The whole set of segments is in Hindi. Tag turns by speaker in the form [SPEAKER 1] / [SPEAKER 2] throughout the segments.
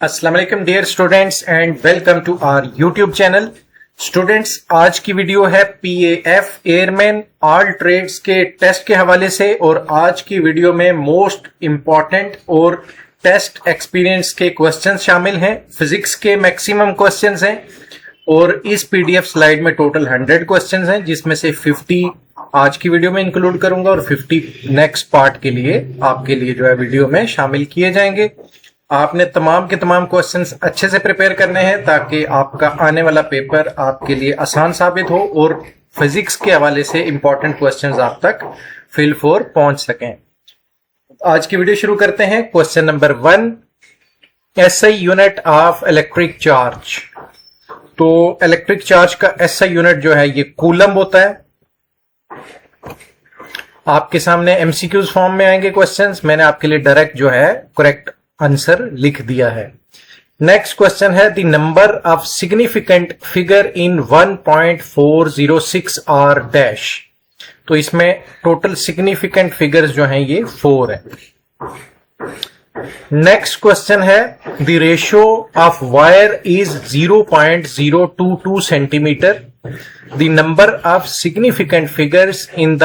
[SPEAKER 1] अस्सलाम वालेकुम dear students and welcome to our YouTube channel. Students, आज की वीडियो है पीएएफ एयरमैन ऑल ट्रेड्स के टेस्ट के हवाले से और आज की वीडियो में मोस्ट इंपॉर्टेंट और टेस्ट एक्सपीरियंस के क्वेश्चंस शामिल हैं। फिजिक्स के मैक्सिमम क्वेश्चंस हैं और इस पीडीएफ स्लाइड में टोटल 100 क्वेश्चंस हैं, जिसमें से 50 आज की वीडियो में इंक्लूड करूंगा और 50 नेक्स्ट पार्ट के लिए आपके लिए जो है वीडियो में शामिल किए जाएंगे। आपने तमाम के तमाम क्वेश्चंस अच्छे से प्रिपेयर करने हैं ताकि आपका आने वाला पेपर आपके लिए आसान साबित हो और फिजिक्स के हवाले से इंपॉर्टेंट क्वेश्चंस आप तक फिल फोर पहुंच सकें। आज की वीडियो शुरू करते हैं। Question number 1, SI unit of electric charge. तो इलेक्ट्रिक चार्ज का एसआई यूनिट जो है ये कूलम्ब होता है। आपके सामने एमसीक्यूज फॉर्म में आएंगे क्वेश्चंस, मैंने आपके लिए डायरेक्ट जो है करेक्ट आंसर लिख दिया है। नेक्स्ट क्वेश्चन है the number of significant figure in 1.406 are dash. तो इसमें टोटल सिग्निफिकेंट फिगर्स जो हैं ये 4 है। नेक्स्ट क्वेश्चन है the ratio of wire is 0.022 centimetre. The number of significant figures in the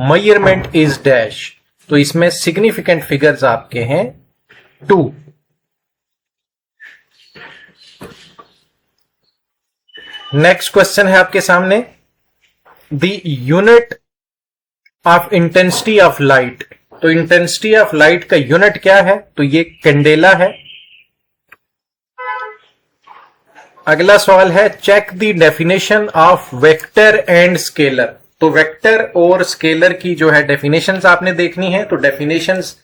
[SPEAKER 1] measurement is dash. तो इसमें सिग्निफिकेंट फिगर्स आपके हैं 2। नेक्स्ट क्वेश्चन है आपके सामने the unit of intensity of light. तो इंटेंसिटी ऑफ लाइट का यूनिट क्या है? तो ये कैंडेला है। अगला सवाल है check the definition of vector and scalar. तो वेक्टर और स्केलर की जो है डेफिनेशंस आपने देखनी है। तो डेफिनेशंस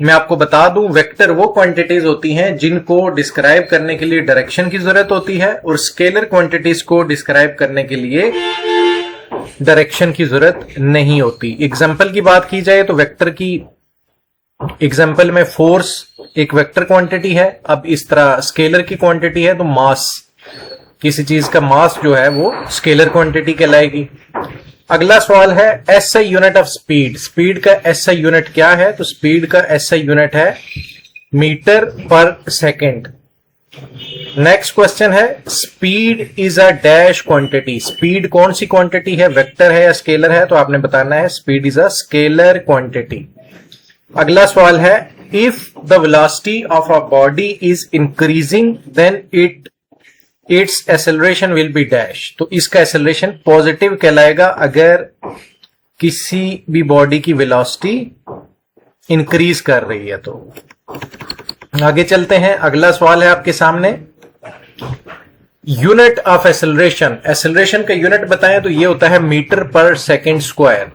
[SPEAKER 1] मैं आपको बता दूं, वेक्टर वो क्वांटिटीज होती हैं जिनको डिस्क्राइब करने के लिए डायरेक्शन की जरूरत होती है और स्केलर क्वांटिटीज को डिस्क्राइब करने के लिए डायरेक्शन की जरूरत नहीं होती। एग्जांपल की बात की जाए तो वेक्टर की एग्जांपल में फोर्स एक वेक्टर क्वांटिटी है। अब इस तरह स्केलर की क्वांटिटी है तो मास, किसी चीज का मास जो है वो स्केलर क्वांटिटी कहलाएगी। अगला सवाल है SI unit of speed. Speed का एसआई यूनिट क्या है? तो स्पीड का एसआई यूनिट है मीटर पर सेकेंड। नेक्स्ट क्वेश्चन है speed is a dash quantity. Speed कौन सी क्वांटिटी है, वेक्टर है या स्केलर है? तो आपने बताना है speed is a scalar quantity. अगला सवाल है if the velocity of a body is increasing then its acceleration will be dash. तो इसका एक्सेलरेशन पॉजिटिव कहलाएगा अगर किसी भी बॉडी की वेलोसिटी इंक्रीज कर रही है। तो आगे चलते हैं। अगला सवाल है आपके सामने यूनिट ऑफ एक्सेलरेशन। एक्सेलरेशन का यूनिट बताएं तो ये होता है मीटर पर सेकेंड स्क्वायर।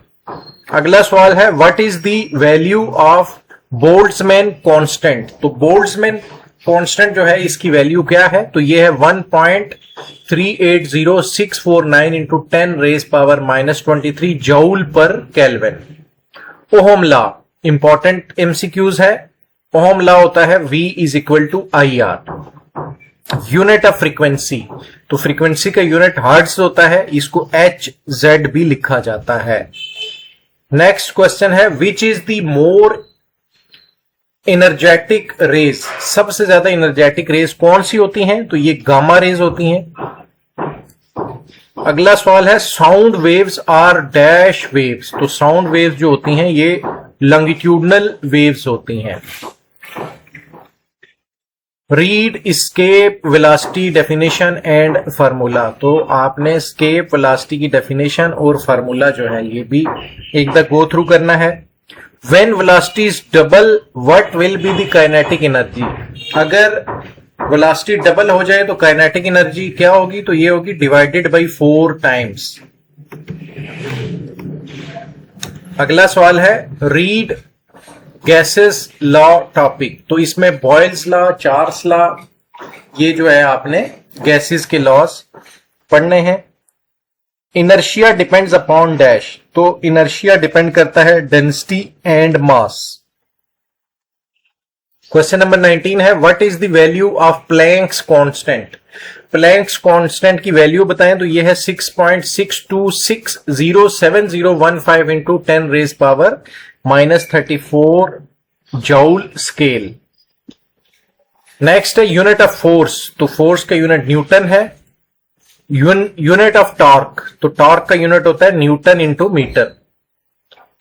[SPEAKER 1] अगला सवाल है what is the value of Boltzmann constant. तो बोल्ट्जमैन कांस्टेंट जो है इसकी वैल्यू क्या है? तो ये है 1.380649 इंटू 10 रेज पावर -23 जूल पर kelvin. Ohm law important MCQs है। ओहम लॉ होता है V is equal to IR। Unit of frequency, तो फ्रीक्वेंसी का यूनिट हर्ट्ज होता है, इसको HZ भी लिखा जाता है। नेक्स्ट क्वेश्चन है which is the more energetic rays. सबसे ज्यादा एनर्जेटिक रेज कौन सी होती हैं? तो ये गामा रेज होती हैं। अगला सवाल है sound waves are dash waves. तो साउंड वेव्स जो होती हैं ये लॉन्गिट्यूडनल वेव्स होती हैं। Read escape velocity definition and formula. तो आपने स्केप वेलोसिटी की डेफिनेशन और फार्मूला जो है ये भी एक बार गो थ्रू करना है। When velocity is double, what will be the kinetic energy? अगर velocity डबल हो जाए तो काइनेटिक एनर्जी क्या होगी? तो ये होगी डिवाइडेड बाई 4 टाइम्स। अगला सवाल है रीड गैसेस लॉ टॉपिक। तो इसमें बॉयल्स लॉ, चार्ल्स लॉ, ये जो है आपने गैसेस के लॉज पढ़ने हैं। Inertia depends upon dash. तो इनर्शिया डिपेंड करता है density and mass. Question number 19 है what is the value of Planck's constant. Planck's constant की वैल्यू बताएं तो ये है 6.62607015 into 10 raise power -34 joule scale. Next है यूनिट ऑफ फोर्स, तो फोर्स का यूनिट न्यूटन है। यूनिट ऑफ टॉर्क, तो टॉर्क का यूनिट होता है न्यूटन इंटू मीटर।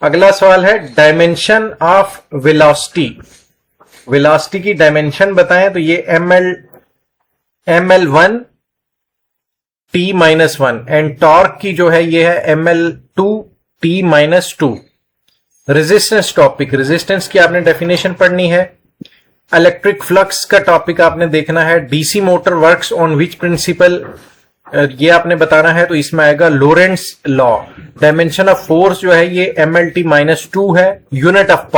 [SPEAKER 1] अगला सवाल है डायमेंशन ऑफ वेलोसिटी, वेलोसिटी की डायमेंशन बताएं, तो ये ml1 t-1 एंड टॉर्क की जो है ये है ml2 t-2। Resistance topic, resistance की आपने डेफिनेशन पढ़नी है। इलेक्ट्रिक फ्लक्स का टॉपिक आपने देखना है। DC motor works on which principle, ये आपने बताना है, तो इसमें आएगा लोरेंट्स लॉ। डायमेंशन ऑफ फोर्स जो है ये mlt-2 है। यूनिट ऑफ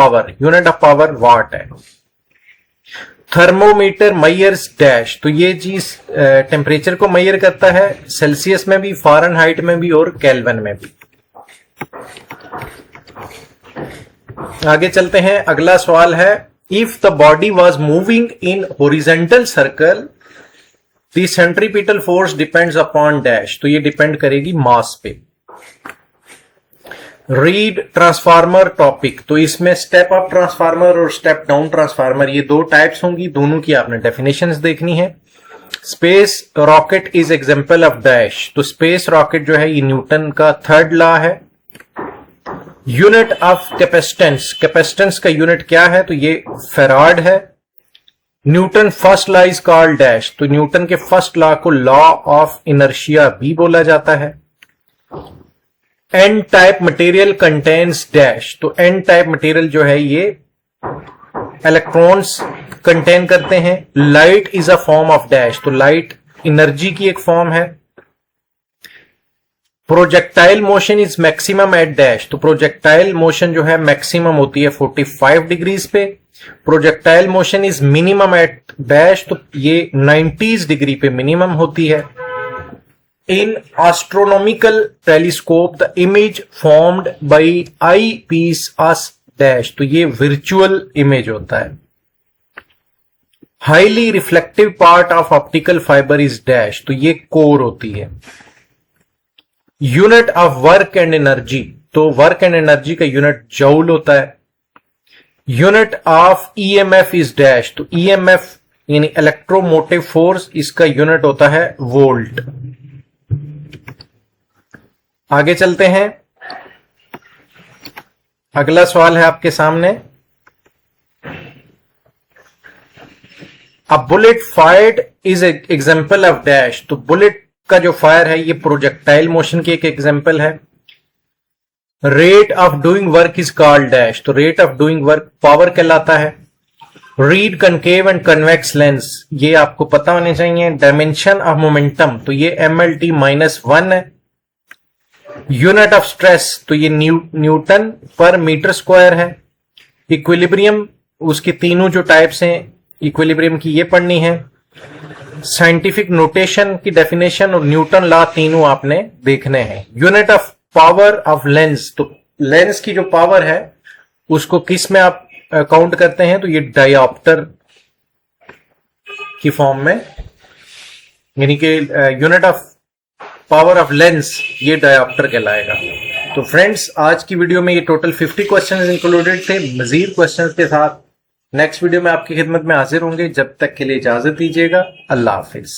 [SPEAKER 1] पावर वाट है। थर्मोमीटर मैयर्स डैश, तो ये चीज टेम्परेचर को मैयर करता है, सेल्सियस में भी, फ़ारेनहाइट में भी और केल्विन में भी। आगे चलते हैं। अगला सवाल है if the body was moving in horizontal circle the centripetal force depends upon dash, तो ये डिपेंड करेगी मास पे। रीड ट्रांसफार्मर टॉपिक, तो इसमें स्टेप अप ट्रांसफार्मर और स्टेप डाउन ट्रांसफार्मर ये दो टाइप्स होंगी, दोनों की आपने डेफिनेशंस देखनी है। Space rocket is example of dash, तो स्पेस रॉकेट जो है ये न्यूटन का थर्ड लॉ है। यूनिट ऑफ कैपेसिटेंस, कैपेसिटेंस का यूनिट क्या है, तो ये फैराड है। Newton first law is called dash, तो न्यूटन के फर्स्ट लॉ को लॉ ऑफ इनर्शिया भी बोला जाता है। N type material contains dash, तो एन टाइप मटेरियल जो है ये इलेक्ट्रॉन्स कंटेन करते हैं। Light is a form of dash, तो लाइट एनर्जी की एक फॉर्म है। Projectile motion is maximum at dash, तो प्रोजेक्टाइल मोशन जो है मैक्सिमम होती है 45 डिग्रीज पे। Projectile motion is minimum at dash, तो ये 90 डिग्री पे मिनिमम होती है। In astronomical telescope, the image formed by eyepiece as dash, तो ये virtual image होता है। Highly reflective part of optical fiber is dash, तो ये core होती है। Unit of work and energy, तो work and energy का unit joule होता है। Unit of EMF is dash, तो EMF यानी इलेक्ट्रोमोटिव फोर्स, इसका यूनिट होता है वोल्ट। आगे चलते हैं। अगला सवाल है आपके सामने, a bullet fired is example of dash, तो बुलेट का जो फायर है ये प्रोजेक्टाइल मोशन की एक एग्जांपल है। Rate of doing work is called dash, तो rate of doing work power कहलाता है। Read concave and convex lens, ये आपको पता होने चाहिए। डायमेंशन ऑफ मोमेंटम, तो ये mlt-1 है। यूनिट ऑफ स्ट्रेस, तो ये न्यूटन पर मीटर स्क्वायर है। इक्विलिब्रियम, उसके तीनों जो टाइप्स हैं इक्विलिब्रियम की ये पढ़नी है। साइंटिफिक नोटेशन की डेफिनेशन और न्यूटन लॉ तीनों आपने देखने हैं। Unit of power of lens, तो लेंस की जो पावर है उसको किस में आप काउंट करते हैं, तो ये डायोप्टर की फॉर्म में, यानी कि unit of power of lens ये डायोप्टर कहलाएगा। तो फ्रेंड्स आज की वीडियो में ये टोटल 50 क्वेश्चंस इंक्लूडेड थे। मजीद क्वेश्चंस के साथ नेक्स्ट वीडियो में आपकी खिदमत में हाजिर होंगे। जब तक के लिए इजाजत दीजिएगा। अल्लाह हाफिज।